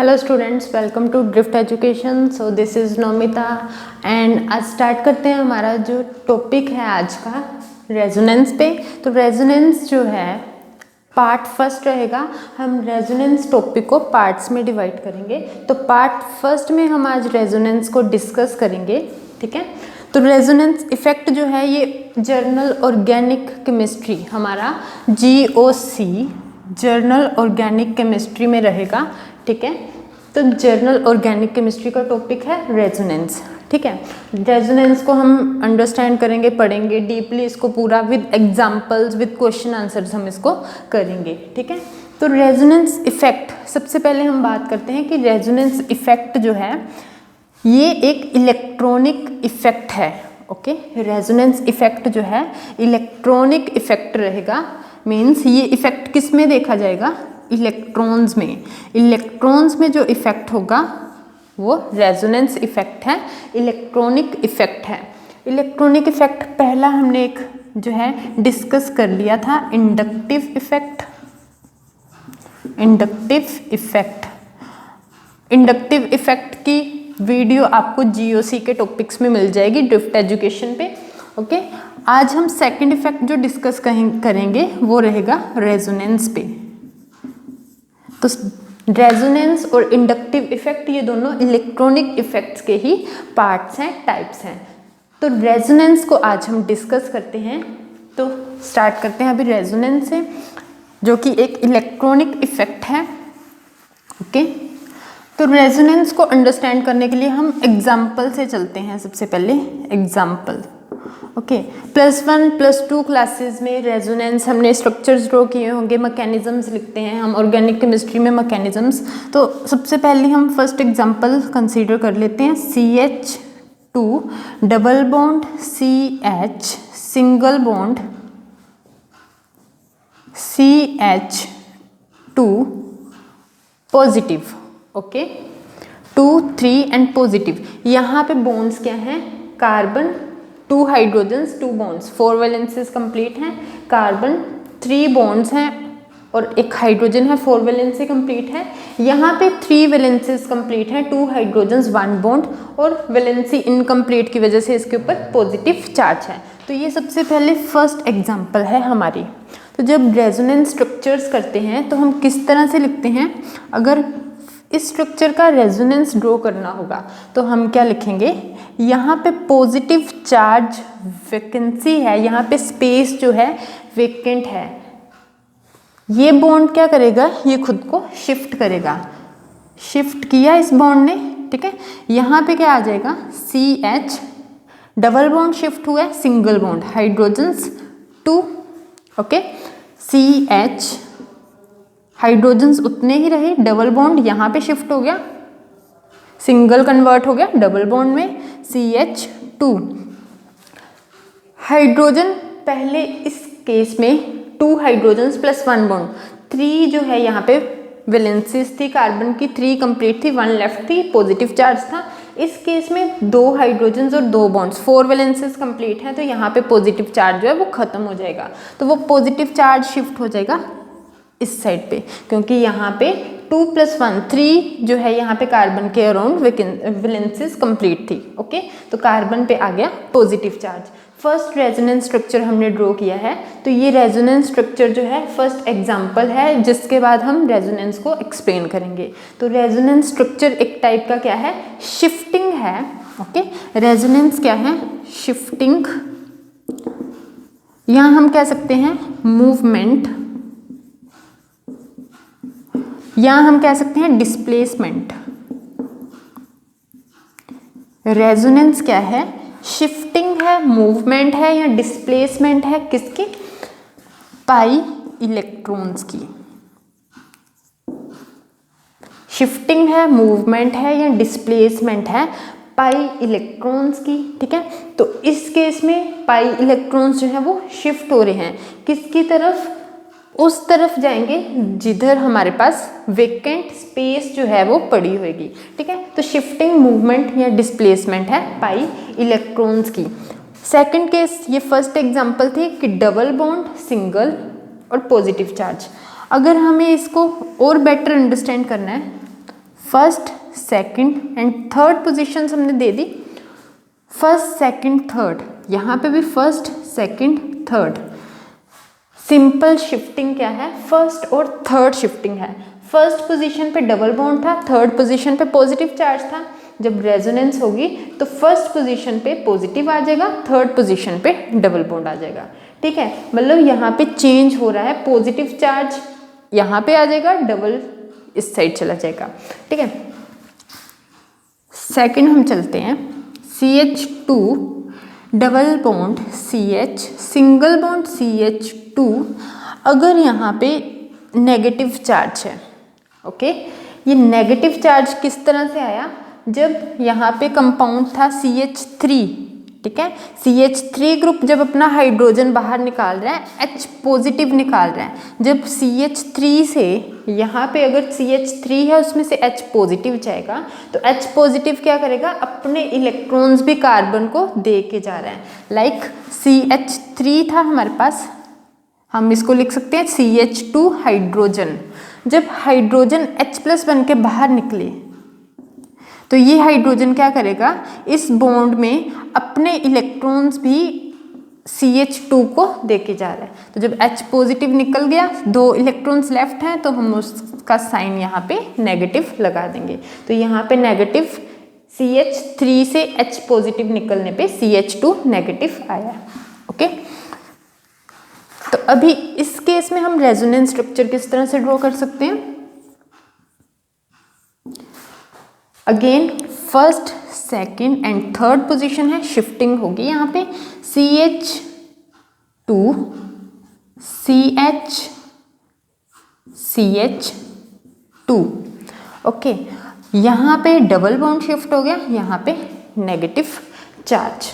Hello students, welcome to drift education. So this is Nomita and आज start करते हैं हमारा जो टॉपिक है आज का रेजोनेंस पे। तो रेजोनेंस जो है पार्ट फर्स्ट रहेगा। हम रेजोनेंस टॉपिक को पार्ट्स में डिवाइड करेंगे। तो पार्ट फर्स्ट में हम आज रेजोनेंस को डिस्कस करेंगे, ठीक है। तो रेजोनेंस इफेक्ट जो है ये जर्नल ऑर्गेनिक केमिस्ट्री, हमारा GOC जर्नल ऑर्गेनिक केमिस्ट्री में रहेगा, ठीक है। तो जर्नल ऑर्गेनिक केमिस्ट्री का टॉपिक है रेजोनेंस, ठीक है। रेजोनेंस को हम अंडरस्टैंड करेंगे, पढ़ेंगे डीपली इसको पूरा with examples, with question answers हम इसको करेंगे, ठीक है। तो रेजोनेंस इफेक्ट, सबसे पहले हम बात करते हैं कि रेजोनेंस इफेक्ट जो है ये एक इलेक्ट्रॉनिक इफेक्ट है, ओके। रेजोनेंस इफेक्ट जो है इलेक्ट्रॉनिक इफेक्ट रहेगा। मीन्स ये इफेक्ट किस में देखा जाएगा? इलेक्ट्रॉन्स में। इलेक्ट्रॉन्स में जो इफेक्ट होगा वो रेजोनेंस इफेक्ट है, इलेक्ट्रॉनिक इफेक्ट है। इलेक्ट्रॉनिक इफेक्ट पहला हमने एक जो है डिस्कस कर लिया था, inductive effect. Inductive effect, inductive effect की वीडियो आपको GOC के टॉपिक्स में मिल जाएगी ड्रिफ्ट एजुकेशन पे, ओके। आज हम सेकंड इफेक्ट जो डिस्कस करेंगे वो रहेगा रेजोनेंस पे। तो रेजोनेंस और इंडक्टिव इफेक्ट ये दोनों इलेक्ट्रॉनिक इफेक्ट्स के ही पार्ट्स हैं, टाइप्स हैं। तो रेजोनेंस को आज हम डिस्कस करते हैं। तो स्टार्ट करते हैं अभी रेजोनेंस से, जो कि एक इलेक्ट्रॉनिक इफेक्ट है, ओके। तो रेजोनेंस को अंडरस्टैंड करने के लिए हम एग्जाम्पल से चलते हैं। सबसे पहले एग्जाम्पल, ओके। +1 +2 क्लासेस में रेजोनेंस हमने स्ट्रक्चर्स ड्रॉ किए होंगे, मैकेनिज्म्स लिखते हैं हम ऑर्गेनिक केमिस्ट्री में मैकेनिज्म्स। तो सबसे पहले हम फर्स्ट एग्जांपल कंसीडर कर लेते हैं। CH2 double bond CH single bond CH2 positive, okay. 2 3 and positive. यहाँ पे बॉन्ड्स क्या हैं? Carbon 2 hydrogens 2 bonds, 4 valences complete हैं। कार्बन 3 बॉन्ड्स हैं और एक हाइड्रोजन है, 4 वैलेंसी कंप्लीट है। यहाँ पे 3 वैलेंसेस कंप्लीट हैं, 2 हाइड्रोजन्स 1 बॉन्ड, और वैलेंसी इनकम्प्लीट की वजह से इसके ऊपर पॉजिटिव चार्ज है। तो ये सबसे पहले फर्स्ट एग्जाम्पल है हमारी। तो जब रेजोनेंस स्ट्रक्चर्स करते हैं तो हम किस तरह से लिखते हैं? अगर इस स्ट्रक्चर का रेजोनेंस ड्रॉ करना होगा तो हम क्या लिखेंगे? यहाँ पे पॉजिटिव चार्ज वैकेंसी है, यहाँ पे स्पेस जो है वेकेंट है। ये बॉन्ड क्या करेगा? ये खुद को शिफ्ट करेगा। शिफ्ट किया इस बॉन्ड ने, ठीक है। यहाँ पे क्या आ जाएगा? CH डबल बॉन्ड शिफ्ट हुआ है, single bond hydrogens 2, okay. CH hydrogens उतने ही रहे, डबल बॉन्ड यहाँ पे शिफ्ट हो गया, सिंगल कन्वर्ट हो गया डबल बॉन्ड में CH2। हाइड्रोजन पहले इस केस में 2 हाइड्रोजन्स प्लस 1 बॉन्ड, 3 जो है यहाँ पे वैलेंसीज थी कार्बन की, 3 कंप्लीट थी, 1 लेफ्ट थी, पॉजिटिव चार्ज था। इस केस में 2 हाइड्रोजन्स और 2 बॉन्ड्स, 4 वैलेंसीज कंप्लीट हैं, तो यहाँ पे पॉजिटिव चार्ज जो है वो खत्म हो जाएगा। तो वो पॉजिटिव चार्ज शिफ्ट हो जाएगा इस साइड पे, क्योंकि यहाँ पे 2 + 1 3 जो है यहाँ पे कार्बन के अराउंड वैलेंसीज कंप्लीट थी, ओके। तो कार्बन पे आ गया positive charge. First resonance structure हमने ड्रॉ किया है। तो ये रेजोनेंस स्ट्रक्चर जो है फर्स्ट एग्जांपल है, जिसके बाद हम रेजोनेंस को एक्सप्लेन करेंगे। तो रेजोनेंस स्ट्रक्चर एक टाइप का क्या है? शिफ्टिंग है, ओके। रेजोनेंस क्या है? शिफ्टिंग। यहाँ हम कह सकते हैं मूवमेंट, या हम कह सकते हैं डिस्प्लेसमेंट। रेजोनेंस क्या है? शिफ्टिंग है, मूवमेंट है, या डिस्प्लेसमेंट है। किसकी? पाई इलेक्ट्रॉन्स की। शिफ्टिंग है, मूवमेंट है, या डिस्प्लेसमेंट है पाई इलेक्ट्रॉन्स की, ठीक है। तो इस केस में पाई इलेक्ट्रॉन्स जो है वो शिफ्ट हो रहे हैं किसकी तरफ? उस तरफ जाएंगे जिधर हमारे पास वेकेंट स्पेस जो है वो पड़ी होगी, ठीक है। तो शिफ्टिंग, मूवमेंट या डिस्प्लेसमेंट है पाई इलेक्ट्रॉन्स की। सेकंड केस, ये फर्स्ट एग्जांपल थी कि डबल बॉन्ड, सिंगल और पॉजिटिव चार्ज। अगर हमें इसको और बेटर अंडरस्टैंड करना है, first second and third positions हमने दे दी, फर्स्ट सेकंड थर्ड, यहाँ पे भी first second third. Simple shifting क्या है, फर्स्ट और थर्ड शिफ्टिंग है। फर्स्ट पोजीशन पे डबल बॉन्ड था, थर्ड पोजीशन पे पॉजिटिव चार्ज था। जब रेजोनेंस होगी तो फर्स्ट पोजीशन पे पॉजिटिव आ जाएगा, थर्ड पोजीशन पे डबल बॉन्ड आ जाएगा। ठीक है, मतलब यहाँ पे चेंज हो रहा है, पॉजिटिव चार्ज यहाँ पे आ जाएगा, डबल इस साइड चला जाएगा। ठीक है, सेकंड हम चलते हैं, CH2 double bond CH, single bond CH2, अगर यहाँ पे नेगेटिव चार्ज है। ओके, ये नेगेटिव चार्ज किस तरह से आया, जब यहाँ पे कंपाउंड था CH3, ठीक है, CH3 ग्रुप जब अपना हाइड्रोजन बाहर निकाल रहा है, H पॉजिटिव निकाल रहा है, जब CH3 से यहाँ पे अगर CH3 है उसमें से H पॉजिटिव जाएगा, तो H पॉजिटिव क्या करेगा, अपने इलेक्ट्रॉन्स भी कार्बन को दे के जा रहा है। लाइक CH3 था हमारे पास, हम इसको लिख सकते हैं CH2 हाइड्रोजन। जब हाइड्रोजन H+ बन के बाहर निकले तो ये हाइड्रोजन क्या करेगा, इस बॉन्ड में अपने इलेक्ट्रॉन्स भी CH2 को देके जा रहा है। तो जब H पॉजिटिव निकल गया, 2 इलेक्ट्रॉन्स लेफ्ट हैं, तो हम उसका साइन यहाँ पे नेगेटिव लगा देंगे। तो यहाँ पे नेगेटिव, CH3 से H पॉजिटिव निकलने पे CH2 नेगेटिव आया। ओके, तो अभी इस केस में हम रेजोनेंस स्ट्रक्चर किस तरह से ड्रॉ कर सकते हैं। Again first second and third position है, शिफ्टिंग होगी यहाँ पे, CH2 CH CH2। ओके, यहाँ पे डबल बॉन्ड शिफ्ट हो गया, यहाँ पे negative charge,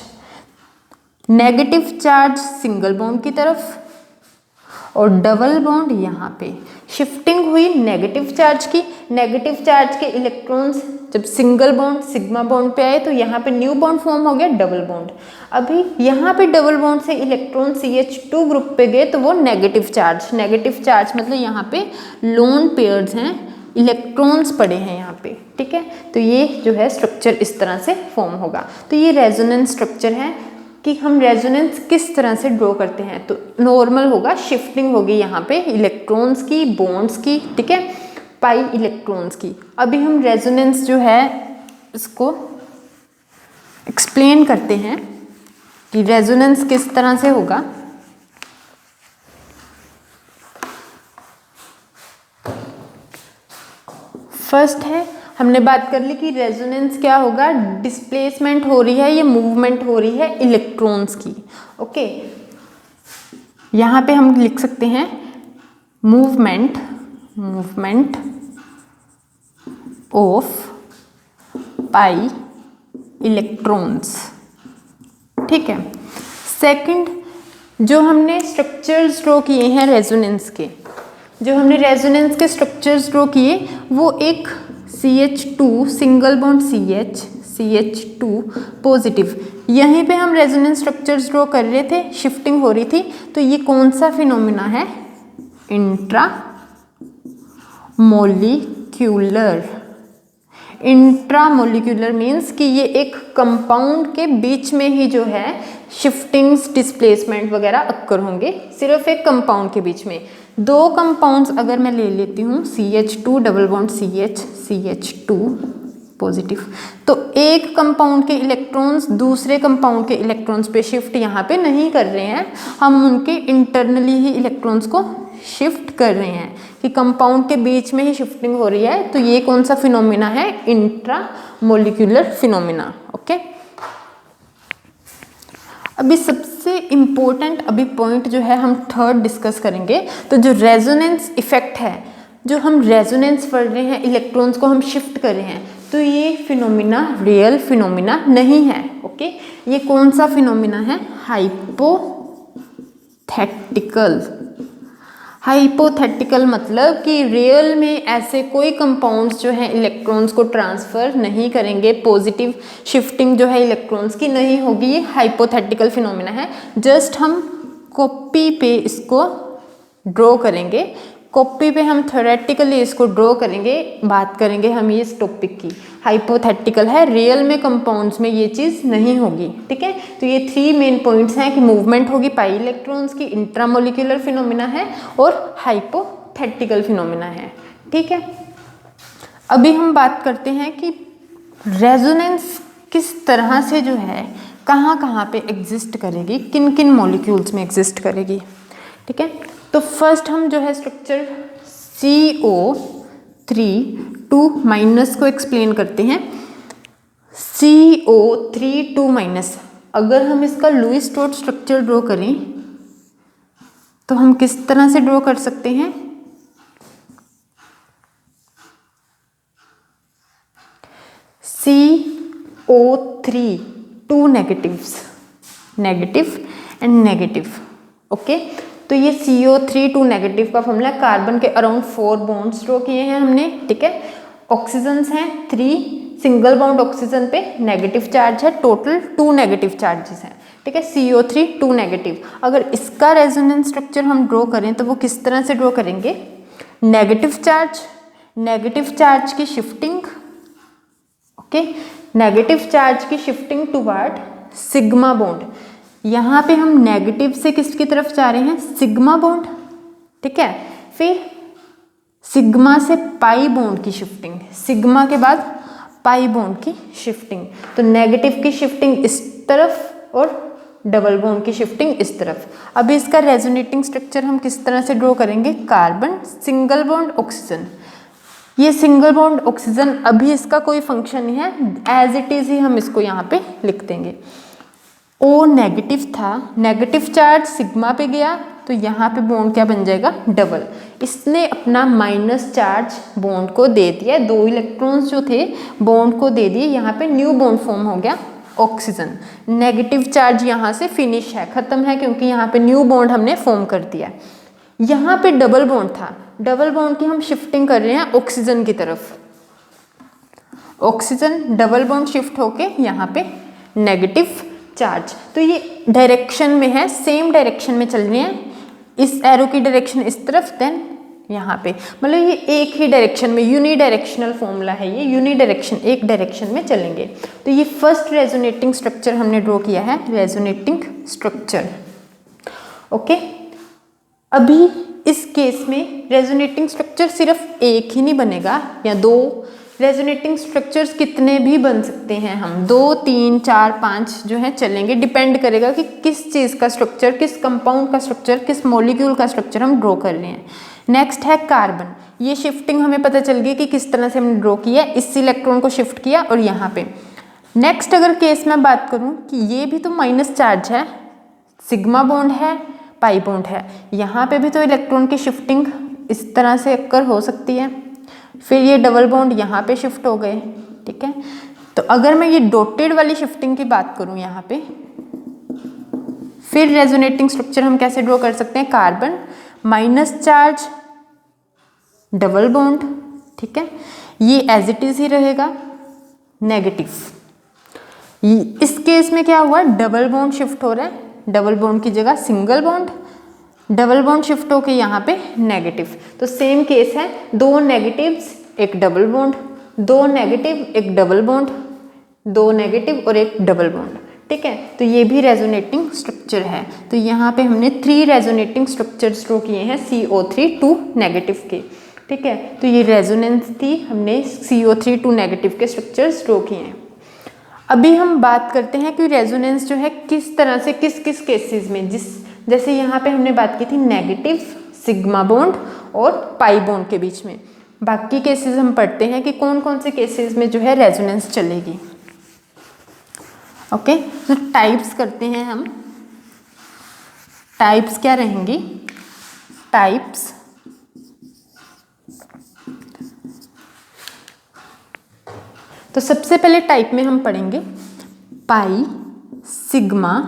negative charge single bond की तरफ और डबल बॉन्ड यहाँ पे शिफ्टिंग हुई नेगेटिव चार्ज की। नेगेटिव चार्ज के इलेक्ट्रॉन्स जब सिंगल बॉन्ड सिग्मा बॉन्ड पे आए तो यहाँ पे न्यू बॉन्ड फॉर्म हो गया, डबल बॉन्ड। अभी यहाँ पे डबल बॉन्ड से इलेक्ट्रॉन CH2 ग्रुप पे गए तो वो नेगेटिव चार्ज, नेगेटिव चार्ज मतलब यहाँ पे लोन पेयर्स हैं, इलेक्ट्रॉन्स पड़े हैं यहाँ पे। ठीक है, तो ये जो है स्ट्रक्चर इस तरह से फॉर्म होगा। तो ये रेजोनेंस स्ट्रक्चर है कि हम रेजोनेंस किस तरह से ड्रॉ करते हैं। तो नॉर्मल होगा, शिफ्टिंग होगी यहाँ पे इलेक्ट्रॉन्स की, बॉन्ड्स की, ठीक है, पाई इलेक्ट्रॉन्स की। अभी हम रेजोनेंस जो है इसको एक्सप्लेन करते हैं कि रेजोनेंस किस तरह से होगा। फर्स्ट है, हमने बात कर ली कि रेजोनेंस क्या होगा, डिस्प्लेसमेंट हो रही है, ये मूवमेंट हो रही है इलेक्ट्रॉन्स की। ओके, यहाँ पे हम लिख सकते हैं मूवमेंट ऑफ पाई इलेक्ट्रॉन्स। ठीक है, सेकंड जो हमने स्ट्रक्चर्स ड्रॉ किए हैं रेजोनेंस के, जो हमने रेजोनेंस के स्ट्रक्चर्स ड्रॉ किए वो एक CH2 single bond CH CH2 positive, यहीं पे हम रेजोनेंस स्ट्रक्चर्स ड्रॉ कर रहे थे, शिफ्टिंग हो रही थी। तो ये कौन सा फिनोमिना है, intra molecular. Intra molecular means कि ये एक कंपाउंड के बीच में ही जो है शिफ्टिंग्स डिस्प्लेसमेंट वगैरह अक्कर होंगे, सिर्फ एक कंपाउंड के बीच में। 2 कंपाउंड्स अगर मैं ले लेती हूँ CH2 double bond CH CH2 positive, तो एक कंपाउंड के इलेक्ट्रॉन्स दूसरे कंपाउंड के इलेक्ट्रॉन्स पे शिफ्ट यहाँ पे नहीं कर रहे हैं, हम उनके इंटरनली ही इलेक्ट्रॉन्स को शिफ्ट कर रहे हैं कि कंपाउंड के बीच में ही शिफ्टिंग हो रही है। तो ये कौन सा फिनोमिना है, इंट्रा मोलिक्यूलर फिनोमिना। ओके, अभी सबसे इम्पोर्टेंट अभी पॉइंट जो है हम थर्ड डिस्कस करेंगे। तो जो रेजोनेंस इफेक्ट है, जो हम रेजोनेंस पढ़ रहे हैं, इलेक्ट्रॉन्स को हम शिफ्ट कर रहे हैं, तो ये फिनोमिना रियल फिनोमिना नहीं है। ओके, ये कौन सा फिनोमिना है, हाइपोथेटिकल। हाइपोथेटिकल मतलब कि रियल में ऐसे कोई कंपाउंड्स जो हैं इलेक्ट्रॉन्स को ट्रांसफ़र नहीं करेंगे, पॉजिटिव शिफ्टिंग जो है इलेक्ट्रॉन्स की नहीं होगी, ये हाइपोथेटिकल फिनोमिना है। जस्ट हम कॉपी पे इसको ड्रॉ करेंगे, कॉपी पे हम थ्योरेटिकली इसको ड्रॉ करेंगे, बात करेंगे हम ये इस टॉपिक की। हाइपोथेटिकल है, रियल में कंपाउंड्स में ये चीज़ नहीं होगी, ठीक है। तो ये 3 मेन पॉइंट्स हैं कि मूवमेंट होगी पाई इलेक्ट्रॉन्स की, इंट्रामोलिकुलर फिनोमिना है और हाइपोथेटिकल फिनोमिना है, ठीक है। अभी हम बात करते हैं कि रेजोनेंस किस तरह से जो है कहाँ कहाँ पे एग्जिस्ट करेगी, किन किन मॉलिक्यूल्स में एग्जिस्ट करेगी, ठीक है। तो फर्स्ट हम जो है स्ट्रक्चर CO3 को एक्सप्लेन करते हैं। CO3 अगर हम इसका लुईस स्ट्रोट स्ट्रक्चर ड्रॉ करें तो हम किस तरह से ड्रॉ कर सकते हैं? CO3 2 negatives, negative and negative, okay. तो ये CO3 2 नेगेटिव का फॉर्मूला, कार्बन के अराउंड 4 बॉन्ड्स ड्रॉ किए हैं हमने, ठीक है। ऑक्सीजन्स हैं 3, सिंगल बॉन्ड ऑक्सीजन पे नेगेटिव चार्ज है, टोटल 2 नेगेटिव चार्जेस हैं, ठीक है। CO3 2 negative. अगर इसका रेजोनेंस स्ट्रक्चर हम ड्रॉ करें तो वो किस तरह से ड्रॉ करेंगे? नेगेटिव चार्ज की शिफ्टिंग, ओके, नेगेटिव चार्ज की शिफ्टिंग टुवर्ड सिग्मा बॉन्ड। यहाँ पे हम नेगेटिव से किसकी तरफ जा रहे हैं? सिग्मा बॉन्ड, ठीक है। फिर सिग्मा से पाई बॉन्ड की शिफ्टिंग, सिग्मा के बाद पाई बॉन्ड की शिफ्टिंग। तो नेगेटिव की शिफ्टिंग इस तरफ और डबल बॉन्ड की शिफ्टिंग इस तरफ। अभी इसका रेजोनेटिंग स्ट्रक्चर हम किस तरह से ड्रॉ करेंगे? कार्बन सिंगल बॉन्ड ऑक्सीजन, ये सिंगल बॉन्ड ऑक्सीजन, अभी इसका कोई फंक्शन नहीं है, एज इट इज ही हम इसको यहाँ पे लिख देंगे। O नेगेटिव था, नेगेटिव चार्ज सिग्मा पे गया तो यहाँ पे बॉन्ड क्या बन जाएगा? डबल। इसने अपना माइनस चार्ज बॉन्ड को दे दिया, 2 इलेक्ट्रॉन्स जो थे बॉन्ड को दे दिए, यहाँ पे न्यू बॉन्ड फॉर्म हो गया ऑक्सीजन। नेगेटिव चार्ज यहाँ से फिनिश है, खत्म है, क्योंकि यहाँ पे न्यू बॉन्ड हमने फॉर्म कर दिया। यहाँ पे डबल बॉन्ड था, डबल बॉन्ड की हम शिफ्टिंग कर रहे हैं ऑक्सीजन की तरफ। ऑक्सीजन डबल बॉन्ड शिफ्ट होके यहाँ पे नेगेटिव चार्ज, तो ये डायरेक्शन में है, सेम डायरेक्शन में चल रहे हैं। इस एरो की डायरेक्शन इस तरफ, देन यहाँ पे, मतलब ये एक ही डायरेक्शन में, यूनिडायरेक्शनल फॉर्मूला है ये, यूनिडायरेक्शन, एक डायरेक्शन में चलेंगे। तो ये फर्स्ट रेजोनेटिंग स्ट्रक्चर हमने ड्रॉ किया है, रेजोनेटिंग स्ट्रक्चर, ओके। अभी इस केस में रेजोनेटिंग स्ट्रक्चर सिर्फ एक ही नहीं बनेगा या 2, रेजोनेटिंग स्ट्रक्चर्स कितने भी बन सकते हैं हम, 2, 3, 4, 5 जो है चलेंगे, डिपेंड करेगा कि किस चीज़ का स्ट्रक्चर, किस कंपाउंड का स्ट्रक्चर, किस मॉलिक्यूल का स्ट्रक्चर हम ड्रॉ कर रहे हैं। नेक्स्ट है कार्बन, ये शिफ्टिंग हमें पता चल गई कि किस तरह से हमने ड्रॉ किया, इस इलेक्ट्रॉन को शिफ्ट किया और यहाँ पे। नेक्स्ट अगर केस में बात करूँ कि ये भी तो माइनस चार्ज है, सिग्मा बॉन्ड है, पाई बॉन्ड है, यहाँ पे भी तो इलेक्ट्रॉन की शिफ्टिंग इस तरह से अक्कर हो सकती है। फिर ये डबल बॉन्ड यहाँ पे शिफ्ट हो गए, ठीक है। तो अगर मैं ये डॉटेड वाली शिफ्टिंग की बात करूँ यहाँ पे, फिर रेजोनेटिंग स्ट्रक्चर हम कैसे ड्रॉ कर सकते हैं? Carbon minus charge double bond, ठीक है, ये एज इट इज ही रहेगा नेगेटिव। इस केस में क्या हुआ? डबल बॉन्ड शिफ्ट हो रहा है, डबल बॉन्ड की जगह single bond, double bond shift होके यहाँ पे नेगेटिव। तो सेम केस है, 2 नेगेटिव्स एक डबल बॉन्ड, 2 नेगेटिव एक डबल बॉन्ड, 2 नेगेटिव और एक डबल बॉन्ड, ठीक है। तो ये भी रेजोनेटिंग स्ट्रक्चर है। तो यहाँ पे हमने 3 रेजोनेटिंग स्ट्रक्चर्स ड्रॉ किए हैं CO3 2 नेगेटिव के, ठीक है। तो ये रेजोनेंस थी, हमने CO3 2 नेगेटिव के स्ट्रक्चर्स ड्रॉ किए हैं। अभी हम बात करते हैं कि रेजोनेंस जो है किस तरह से, किस किस केसेस में, जैसे यहाँ पे हमने बात की थी नेगेटिव सिग्मा बॉन्ड और पाई बॉन्ड के बीच में। बाकी केसेस हम पढ़ते हैं कि कौन कौन से केसेस में जो है रेजोनेंस चलेगी, ओके। तो टाइप्स करते हैं हम, टाइप्स क्या रहेंगी? टाइप्स तो सबसे पहले टाइप में हम पढ़ेंगे पाई सिग्मा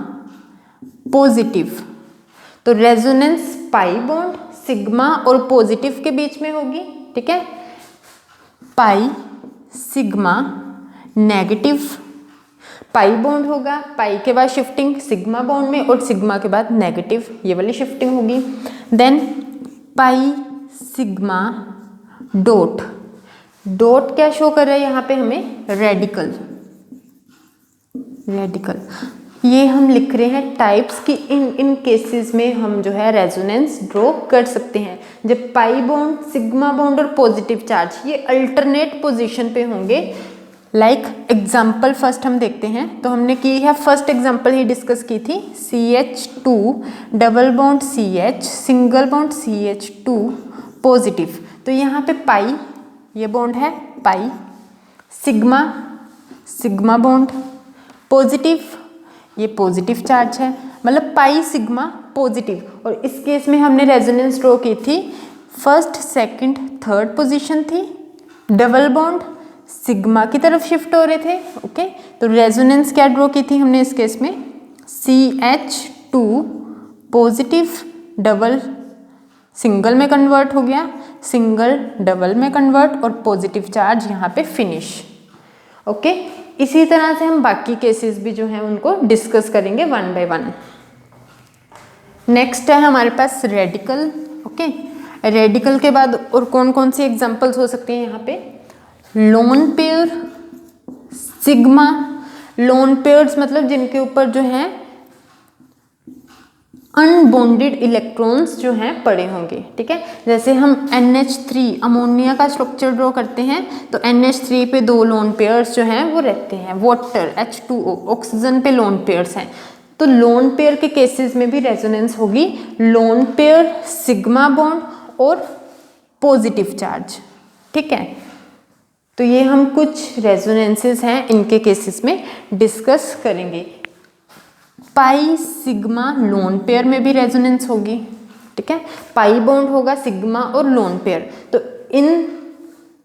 पॉजिटिव। तो रेजोनेंस पाई बॉन्ड सिग्मा और पॉजिटिव के बीच में होगी, ठीक है। Pi sigma negative, pi bond होगा, पाई के बाद शिफ्टिंग सिग्मा बॉन्ड में और सिग्मा के बाद नेगेटिव, ये वाली शिफ्टिंग होगी। Then pi sigma dot. Dot क्या शो कर रहा है यहाँ पे हमें? रेडिकल। रेडिकल ये हम लिख रहे हैं टाइप्स की इन केसेस में हम जो है रेजोनेंस ड्रॉ कर सकते हैं। जब पाई बॉन्ड, सिग्मा बॉन्ड और पॉजिटिव चार्ज ये अल्टरनेट पोजीशन पे होंगे। लाइक एग्जाम्पल फर्स्ट हम देखते हैं, तो हमने की है फर्स्ट एग्जाम्पल ही डिस्कस की थी, CH2 double bond CH single bond CH2 positive. तो यहाँ पे पाई ये बॉन्ड है पाई, सिग्मा सिग्मा बॉन्ड पॉजिटिव, ये पॉजिटिव चार्ज है, मतलब पाई सिग्मा पॉजिटिव। और इस केस में हमने रेजोनेंस ड्रॉ की थी, फर्स्ट सेकंड थर्ड पोजीशन थी, डबल बॉन्ड सिग्मा की तरफ शिफ्ट हो रहे थे। ओके, तो रेजोनेंस क्या ड्रॉ की थी हमने इस केस में? CH2 पॉजिटिव डबल सिंगल में कन्वर्ट हो गया, सिंगल डबल में कन्वर्ट और पॉजिटिव चार्ज यहाँ पे फिनिश। ओके, इसी तरह से हम बाकी केसेस भी जो हैं उनको डिस्कस करेंगे वन बाय वन। नेक्स्ट है हमारे पास रेडिकल। ओके, रेडिकल के बाद और कौन कौन सी एग्जांपल्स हो सकती हैं यहाँ पे? Lone pair, sigma. Lone pairs मतलब जिनके ऊपर जो है अनबॉन्डेड इलेक्ट्रॉन्स जो हैं पड़े होंगे। ठीक है, जैसे हम NH3 अमोनिया का स्ट्रक्चर ड्रॉ करते हैं तो NH3 पे दो लोन पेयर्स जो हैं वो रहते हैं। वाटर H2O ऑक्सीजन पे लोन पेयर्स हैं। तो लोन पेयर के केसेस में भी रेजोनेंस होगी, लोन पेयर सिग्मा बॉन्ड और पॉजिटिव चार्ज। ठीक है, तो ये हम कुछ रेजोनेंसेस हैं इनके केसेस में डिस्कस करेंगे। पाई सिग्मा लोन पेयर में भी रेजोनेंस होगी। ठीक है, पाई बॉन्ड होगा सिग्मा और लोन पेयर। तो इन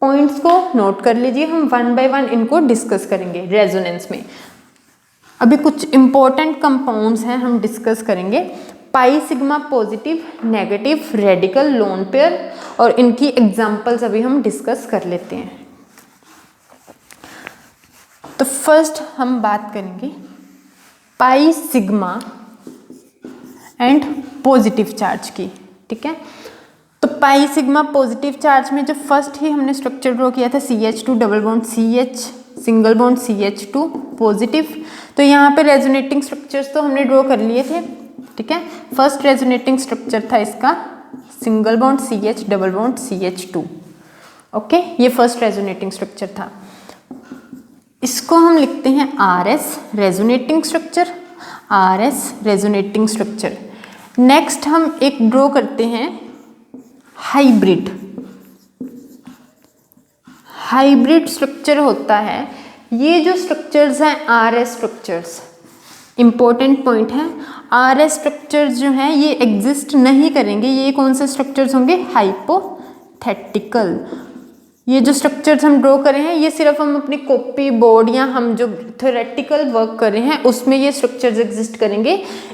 पॉइंट्स को नोट कर लीजिए, हम वन बाय वन इनको डिस्कस करेंगे रेजोनेंस में। अभी कुछ इंपॉर्टेंट कंपाउंड्स हैं हम डिस्कस करेंगे। पाई sigma positive negative radical lone pair, और इनकी एग्जांपल्स अभी हम डिस्कस कर लेते हैं। तो फर्स्ट हम बात करेंगे pi sigma and positive charge की। ठीक है, तो पाई सिग्मा पॉजिटिव चार्ज में जो फर्स्ट ही हमने स्ट्रक्चर ड्रॉ किया था CH2 double bond CH single bond CH2 positive. तो यहाँ पे रेजोनेटिंग स्ट्रक्चर्स तो हमने ड्रॉ कर लिए थे। ठीक है, फर्स्ट रेजोनेटिंग स्ट्रक्चर था इसका single bond CH double bond CH2। Okay, ये फर्स्ट रेजोनेटिंग स्ट्रक्चर था। इसको हम लिखते हैं RS resonating structure, RS resonating structure. Next हम एक ड्रॉ करते हैं हाइब्रिड। हाइब्रिड स्ट्रक्चर होता है, ये जो स्ट्रक्चर्स हैं RS स्ट्रक्चर्स, इंपॉर्टेंट पॉइंट है, RS स्ट्रक्चर्स जो हैं ये एग्जिस्ट नहीं करेंगे। ये कौन से स्ट्रक्चर्स होंगे? हाइपोथेटिकल। ये जो स्ट्रक्चर्स हम ड्रॉ कर रहे हैं ये सिर्फ हम अपनी कॉपी बोर्ड या हम जो थ्योरेटिकल वर्क कर रहे हैं उसमें ये स्ट्रक्चर्स एग्जिस्ट करेंगे।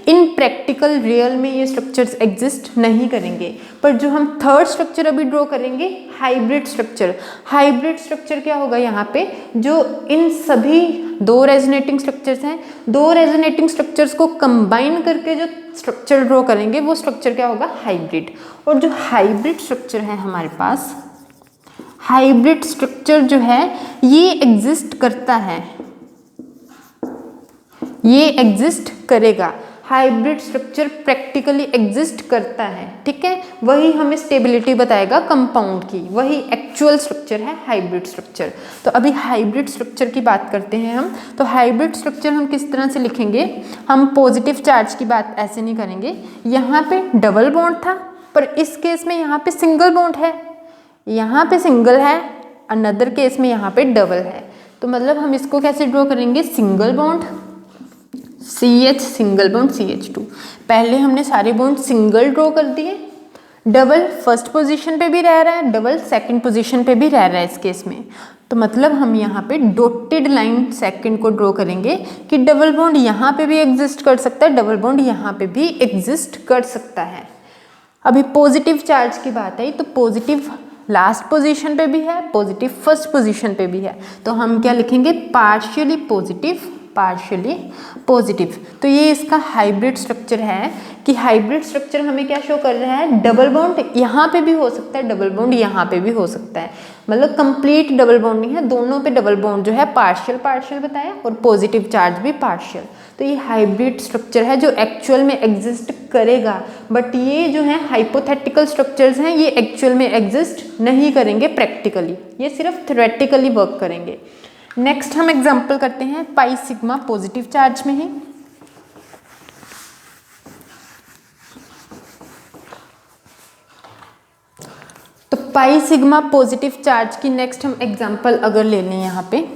इन प्रैक्टिकल रियल में ये स्ट्रक्चर्स एग्जिस्ट नहीं करेंगे। पर जो हम थर्ड स्ट्रक्चर अभी ड्रॉ करेंगे हाइब्रिड स्ट्रक्चर, हाइब्रिड स्ट्रक्चर क्या होगा यहाँ पे? जो इन सभी दो रेजोनेटिंग स्ट्रक्चर्स हैं, दो रेजोनेटिंग स्ट्रक्चर्स को कंबाइन करके जो स्ट्रक्चर ड्रॉ करेंगे वो स्ट्रक्चर क्या होगा? हाइब्रिड। और जो हाइब्रिड स्ट्रक्चर है हमारे पास, हाइब्रिड स्ट्रक्चर जो है ये एग्जिस्ट करता है, ये एग्जिस्ट करेगा। हाइब्रिड स्ट्रक्चर प्रैक्टिकली एग्जिस्ट करता है। ठीक है, वही हमें स्टेबिलिटी बताएगा कंपाउंड की, वही एक्चुअल स्ट्रक्चर है हाइब्रिड स्ट्रक्चर। तो अभी हाइब्रिड स्ट्रक्चर की बात करते हैं हम। तो हाइब्रिड स्ट्रक्चर हम किस तरह से लिखेंगे? हम पॉजिटिव चार्ज की बात ऐसे नहीं करेंगे। यहाँ पे डबल बॉन्ड था पर इस केस में यहाँ पे सिंगल बॉन्ड है, यहाँ पे सिंगल है, अनदर केस में यहाँ पे डबल है। तो मतलब हम इसको कैसे ड्रॉ करेंगे? Single bond CH single bond CH2। पहले हमने सारे बॉन्ड सिंगल ड्रॉ कर दिए, डबल फर्स्ट पोजीशन पे भी रह रहा है, डबल सेकंड पोजीशन पे भी रह रहा है इस केस में। तो मतलब हम यहाँ पे डॉटेड लाइन सेकंड को ड्रॉ करेंगे कि डबल बॉन्ड यहाँ पे भी एग्जिस्ट कर सकता है, डबल बॉन्ड यहाँ पे भी एग्जिस्ट कर सकता है। अभी पॉजिटिव चार्ज की बात आई तो पॉजिटिव लास्ट पोजीशन पे भी है, पॉजिटिव फर्स्ट पोजीशन पे भी है। तो हम क्या लिखेंगे? Partially positive partially positive. तो ये इसका हाइब्रिड स्ट्रक्चर है कि हाइब्रिड स्ट्रक्चर हमें क्या शो कर रहा है, डबल बॉन्ड यहाँ पे भी हो सकता है, डबल बॉन्ड यहाँ पे भी हो सकता है, मतलब कंप्लीट डबल बॉन्ड नहीं है, दोनों पे डबल बॉन्ड जो है पार्शियल पार्शियल बताया और पॉजिटिव चार्ज भी पार्शियल। तो ये हाइब्रिड स्ट्रक्चर है जो एक्चुअल में एग्जिस्ट करेगा, बट ये जो है हाइपोथेटिकल स्ट्रक्चर्स हैं, ये एक्चुअल में एग्जिस्ट नहीं करेंगे प्रैक्टिकली, ये सिर्फ थ्योरेटिकली वर्क करेंगे। नेक्स्ट हम एग्जांपल करते हैं पाई सिग्मा पॉजिटिव चार्ज में ही। तो पाई सिग्मा पॉजिटिव चार्ज की नेक्स्ट हम एग्जांपल अगर ले लें यहाँ पे,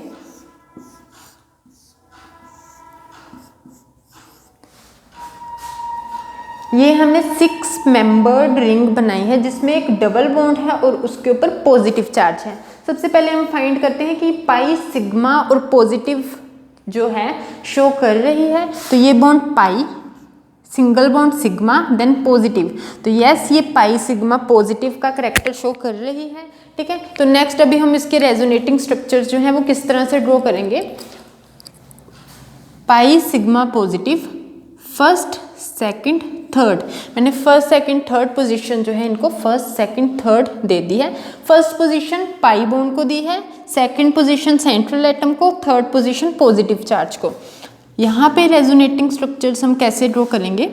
ये हमने 6 मेंबर्ड रिंग बनाई है जिसमें एक डबल बॉन्ड है और उसके ऊपर पॉजिटिव चार्ज है। सबसे पहले हम फाइंड करते हैं कि पाई सिग्मा और पॉजिटिव जो है शो कर रही है। तो ये bond pi, single bond sigma, then positive. तो यस, ये पाई सिग्मा पॉजिटिव का करैक्टर शो कर रही है, ठीक है। तो नेक्स्ट अभी हम इसके रेजोनेटिंग स्ट्रक्चर्स जो हैं वो किस तरह से ड्रॉ करेंगे। पाई sigma positive first second third, मैंने फर्स्ट सेकंड थर्ड पोजीशन जो है इनको फर्स्ट सेकंड थर्ड दे दी है। फर्स्ट पोजीशन पाई बॉन्ड को दी है, सेकंड पोजीशन सेंट्रल एटम को, थर्ड पोजीशन पॉजिटिव चार्ज को। यहाँ पे रेजोनेटिंग स्ट्रक्चर्स हम कैसे ड्रॉ करेंगे,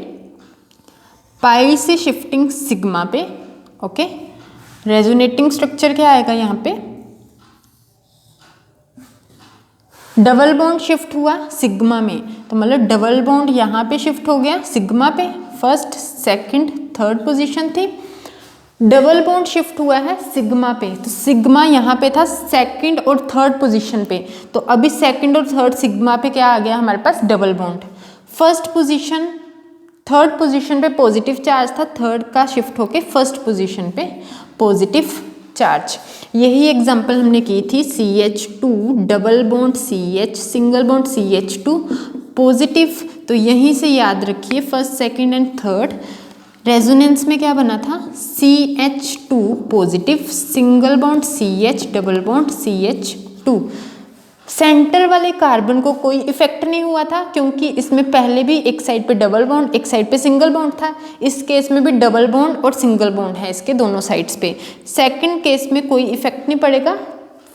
पाई से शिफ्टिंग सिग्मा पे, ओके। रेजोनेटिंग स्ट्रक्चर क्या आएगा यहाँ पे, डबल बॉन्ड शिफ्ट हुआ सिग्मा में, तो मतलब डबल बॉन्ड यहाँ पे शिफ्ट हो गया सिग्मा पे, फर्स्ट सेकंड थर्ड पोजीशन थी, डबल बॉन्ड शिफ्ट हुआ है सिग्मा पे, तो सिग्मा यहाँ पे था सेकंड और थर्ड पोजीशन पे, तो अभी सेकंड और थर्ड सिग्मा पे क्या आ गया हमारे पास, double bond. First position third position पे पॉजिटिव चार्ज था, थर्ड का शिफ्ट होके फर्स्ट पोजीशन पे पॉजिटिव चार्ज। यही एग्जांपल हमने की थी CH2 double bond CH single bond CH2 positive. तो यहीं से याद रखिए first second and third resonance में क्या बना था, CH2 positive single bond CH double bond CH2। Centre वाले कार्बन को कोई इफेक्ट नहीं हुआ था क्योंकि इसमें पहले भी एक साइड पे डबल बॉन्ड एक साइड पे सिंगल बॉन्ड था, इस केस में भी डबल बॉन्ड और सिंगल बॉन्ड है इसके दोनों साइड्स पे। सेकंड केस में कोई इफेक्ट नहीं पड़ेगा,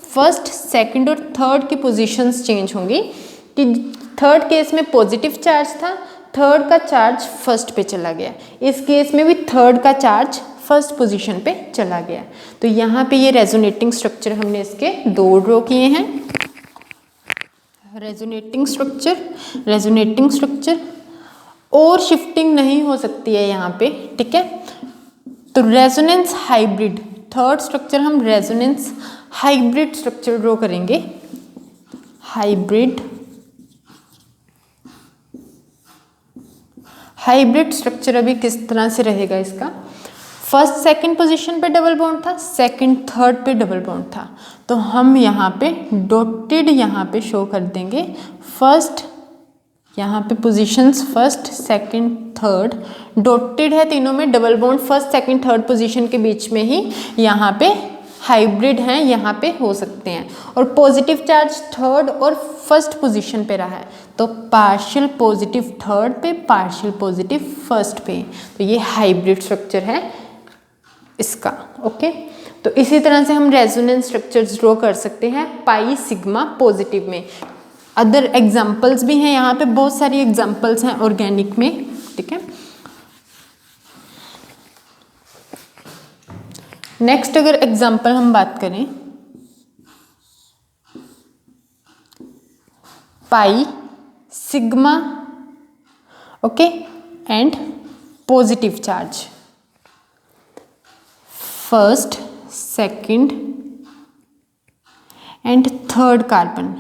फर्स्ट सेकंड और थर्ड की पोजीशंस चेंज होंगी कि थर्ड केस में पॉजिटिव चार्ज था, थर्ड का चार्ज फर्स्ट पे चला गया, इस केस में भी थर्ड का चार्ज फर्स्ट पोजीशन पे चला गया। तो यहाँ पे ये रेजोनेटिंग स्ट्रक्चर हमने इसके दो ड्रॉ किए हैं, रेजोनेटिंग स्ट्रक्चर और शिफ्टिंग नहीं हो सकती है यहाँ पे, ठीक है। तो रेजोनेंस हाइब्रिड थर्ड स्ट्रक्चर हम रेजोनेंस हाइब्रिड स्ट्रक्चर ड्रॉ करेंगे। हाइब्रिड स्ट्रक्चर अभी किस तरह से रहेगा इसका, फर्स्ट सेकंड पोजीशन पे डबल बॉन्ड था, सेकंड थर्ड पे डबल बॉन्ड था, तो हम यहाँ पे डॉटेड यहाँ पे शो कर देंगे फर्स्ट, यहाँ पे positions first second third dotted है तीनों में, double bond first second third position के बीच में ही यहाँ पे हाइब्रिड हैं, यहाँ पे हो सकते हैं। और पॉजिटिव चार्ज थर्ड और फर्स्ट पोजीशन पे रहा है, तो पार्शियल पॉजिटिव थर्ड पे पार्शियल पॉजिटिव फर्स्ट पे, तो ये हाइब्रिड स्ट्रक्चर है इसका, ओके। तो इसी तरह से हम रेजोनेंस स्ट्रक्चर्स ड्रॉ कर सकते हैं पाई सिग्मा पॉजिटिव में। अदर एग्जांपल्स भी हैं, यहाँ पे बहुत सारी एग्जांपल्स हैं ऑर्गेनिक में, ठीक है। नेक्स्ट अगर एग्जांपल हम बात करें pi sigma, okay, and positive charge first second and third carbon,